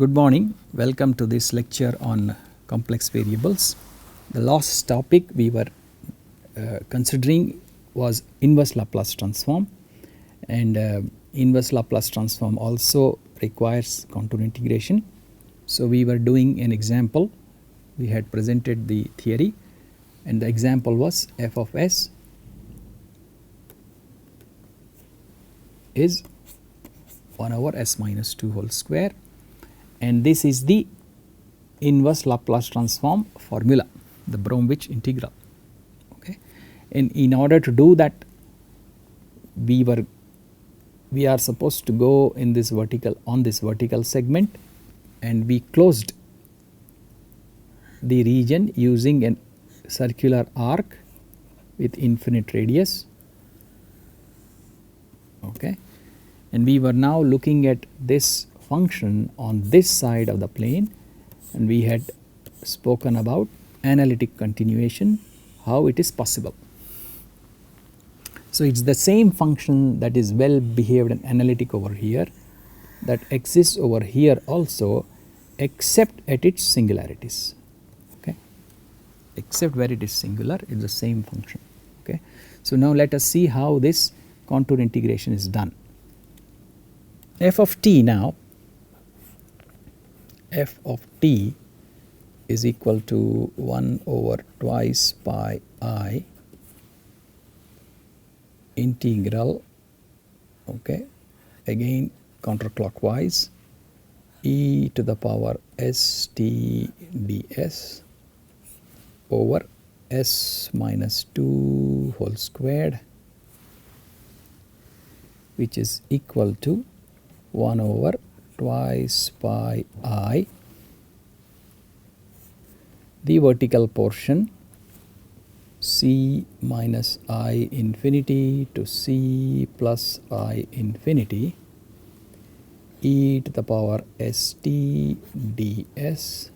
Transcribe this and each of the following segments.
Good morning. Welcome to this lecture on complex variables. The last topic we were considering was inverse Laplace transform, and inverse Laplace transform also requires contour integration. So we were doing an example. We had presented the theory, and the example was f of s is 1 over s minus 2 whole square, and this is the inverse Laplace transform formula, the Bromwich integral. Okay, and in order to do that, we are supposed to go in this vertical segment, and we closed the region using a circular arc with infinite radius. Okay, and we were now looking at this function on this side of the plane, and we had spoken about analytic continuation, how it is possible. So it is the same function that is well behaved and analytic over here that exists over here also, except at its singularities. Okay, except where it is singular, it is the same function. Okay, so now let us see how this contour integration is done. F of t now, f of t is equal to 1 over twice pi I integral, okay, again counterclockwise, e to the power st ds over s minus 2 whole squared, which is equal to 1 over twice pi I, the vertical portion c minus I infinity to c plus I infinity, e to the power st ds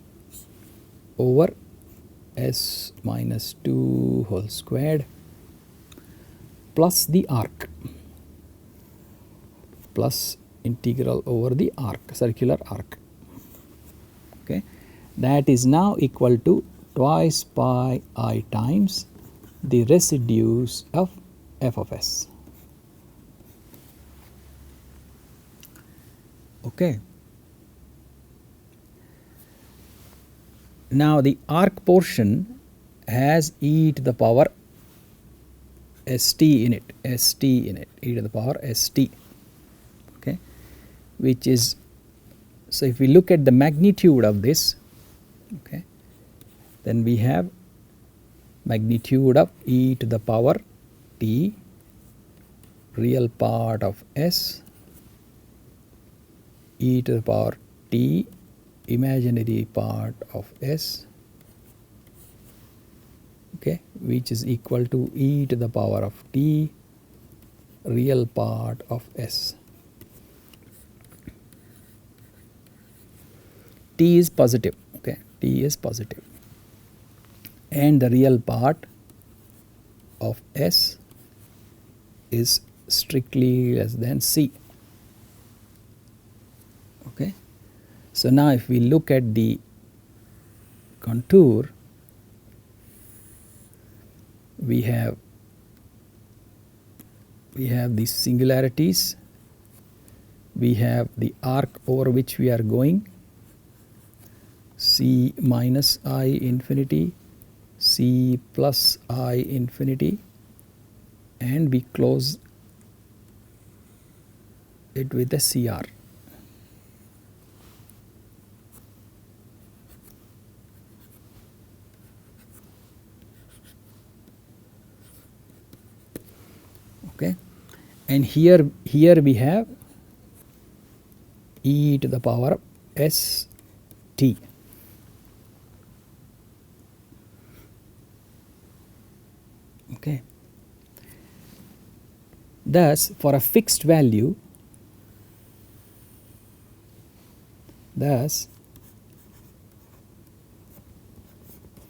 over s minus 2 whole squared, plus the arc, plus integral over the arc, circular arc. Okay, that is now equal to twice pi I times the residues of f of s. Okay, now the arc portion has e to the power st in it, e to the power st. Okay, which is, so if we look at the magnitude of this, okay, then we have magnitude of e to the power t, real part of s, e to the power t, imaginary part of s, okay, which is equal to e to the power of t, real part of s. T is positive, okay, t is positive, and the real part of s is strictly less than c. Okay, so now if we look at the contour, we have these singularities, we have the arc over which we are going, c minus I infinity, c plus I infinity, and we close it with a CR. Okay, and here we have e to the power st. Okay, thus for a fixed value,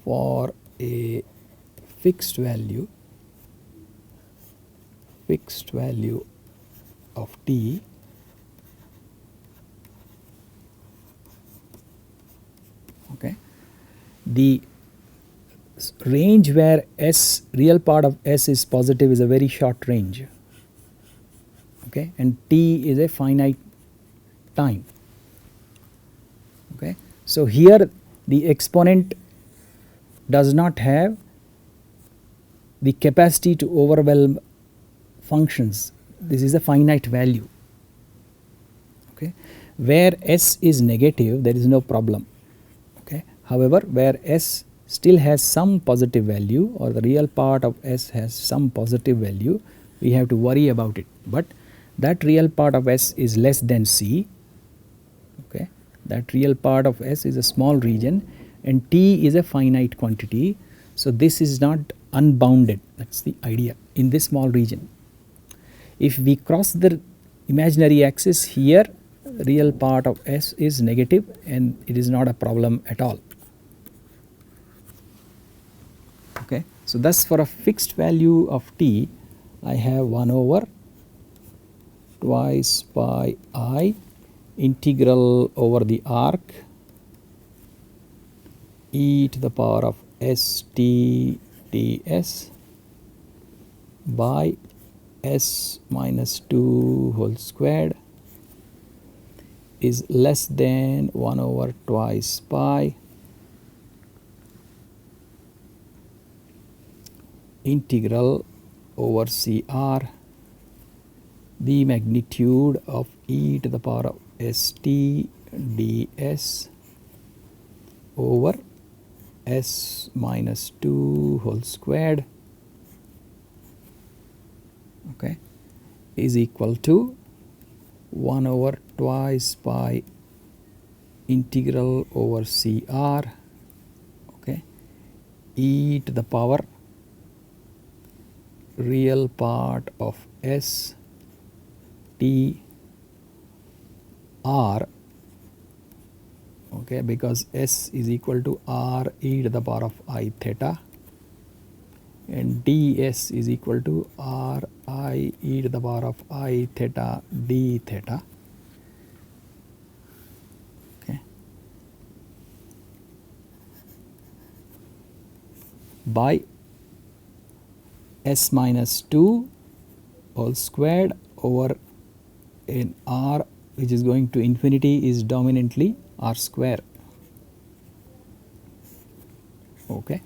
for a fixed value of t, Okay. The range where s, real part of s is positive, is a very short range, okay, and t is a finite time. Okay. So here the exponent does not have the capacity to overwhelm functions. This is a finite value. Okay. Where s is negative, there is no problem. Okay. However, where s still has some positive value, or the real part of s has some positive value, we have to worry about it. But that real part of s is less than c. Okay. That real part of s is a small region, and t is a finite quantity. So this is not unbounded, that is the idea, in this small region. If we cross the imaginary axis here, real part of s is negative and it is not a problem at all. Okay. So thus for a fixed value of t, I have 1 over twice pi I integral over the arc e to the power of st ds by s minus 2 whole squared is less than 1 over twice pi integral over CR the magnitude of e to the power of st ds over s minus 2 whole squared, okay, is equal to 1 over twice pi integral over CR, okay, e to the power real part of s t r, okay, because s is equal to r e to the power of I theta, and ds is equal to r I e to the power of I theta d theta. Okay. By s minus 2 whole squared over in r which is going to infinity is dominantly r square. Okay.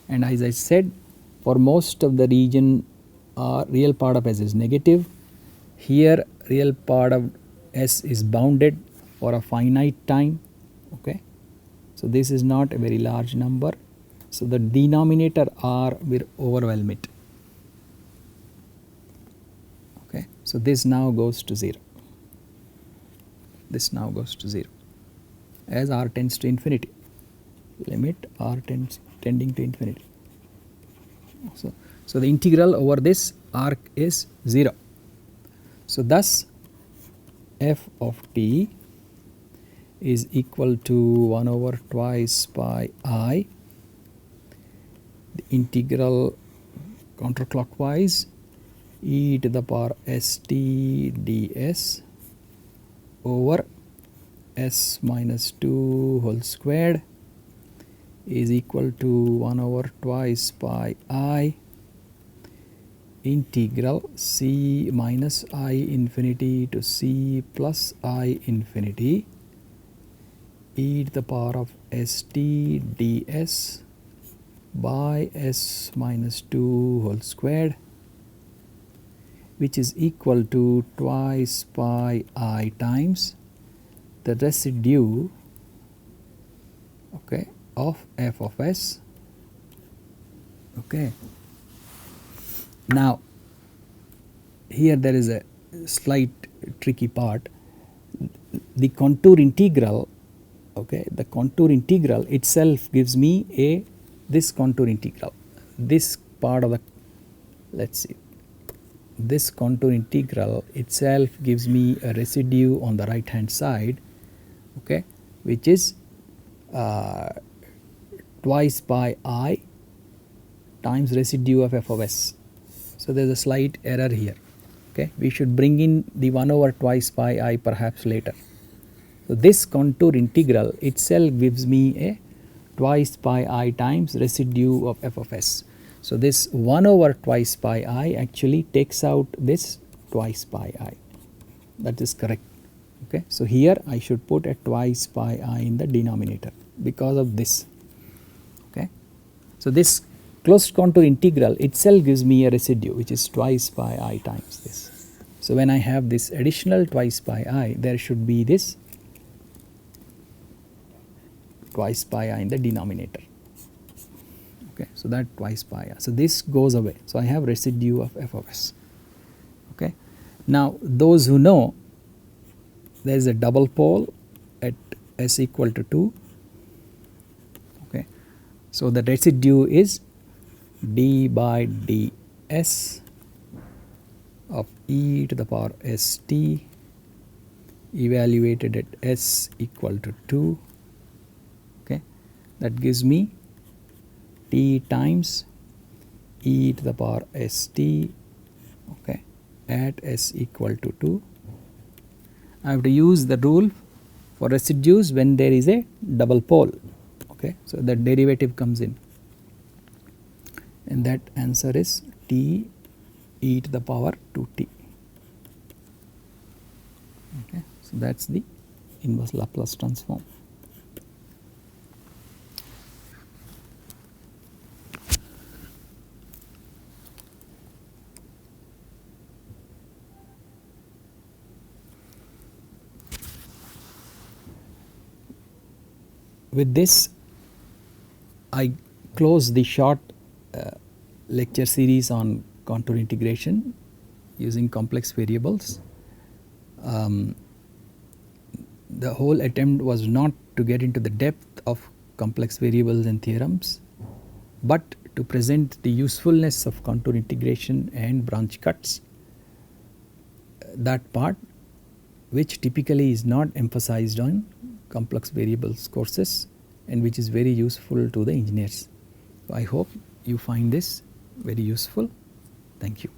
And as I said, for most of the region real part of s is negative. Here real part of s is bounded for a finite time. Okay. So this is not a very large number. So the denominator r will overwhelm it. Okay. So this now goes to 0. This now goes to 0 as r tends to infinity. Limit r tending to infinity. So the integral over this arc is 0. So thus f of t is equal to 1 over twice pi I, the integral counterclockwise e to the power st ds over s minus 2 whole squared is equal to 1 over twice pi I integral c minus I infinity to c plus I infinity e to the power of st ds by s minus 2 whole squared, which is equal to twice pi I times the residue, okay, of f of s. Okay. Now here there is a slight tricky part. The contour integral, okay, the contour integral itself gives me this contour integral. This part of the, let's see, this contour integral itself gives me a residue on the right hand side, okay, which is twice pi I times residue of f of s. So there is a slight error here. Okay, we should bring in the 1 over twice pi I perhaps later. So, this contour integral itself gives me a twice pi I times residue of f of s. So, this 1 over twice pi I actually takes out this twice pi I, that is correct. Okay. So, here I should put a twice pi I in the denominator because of this. Okay. So, this closed contour integral itself gives me a residue which is twice pi I times this. So, when I have this additional twice pi I, there should be this twice pi I in the denominator. Okay. So, that twice pi I. So, this goes away. So, I have residue of f of s. Okay. Now, those who know there is a double pole at s equal to 2. Okay. So, the residue is d by ds of e to the power st evaluated at s equal to 2. Okay. That gives me t times e to the power st, okay, at s equal to 2. I have to use the rule for residues when there is a double pole. Okay. So, the derivative comes in, and that answer is t e to the power 2t. Okay. So, that is the inverse Laplace transform. With this, I close the short lecture series on contour integration using complex variables. The whole attempt was not to get into the depth of complex variables and theorems, but to present the usefulness of contour integration and branch cuts, that part which typically is not emphasized on complex variables courses and which is very useful to the engineers. So, I hope you find this very useful. Thank you.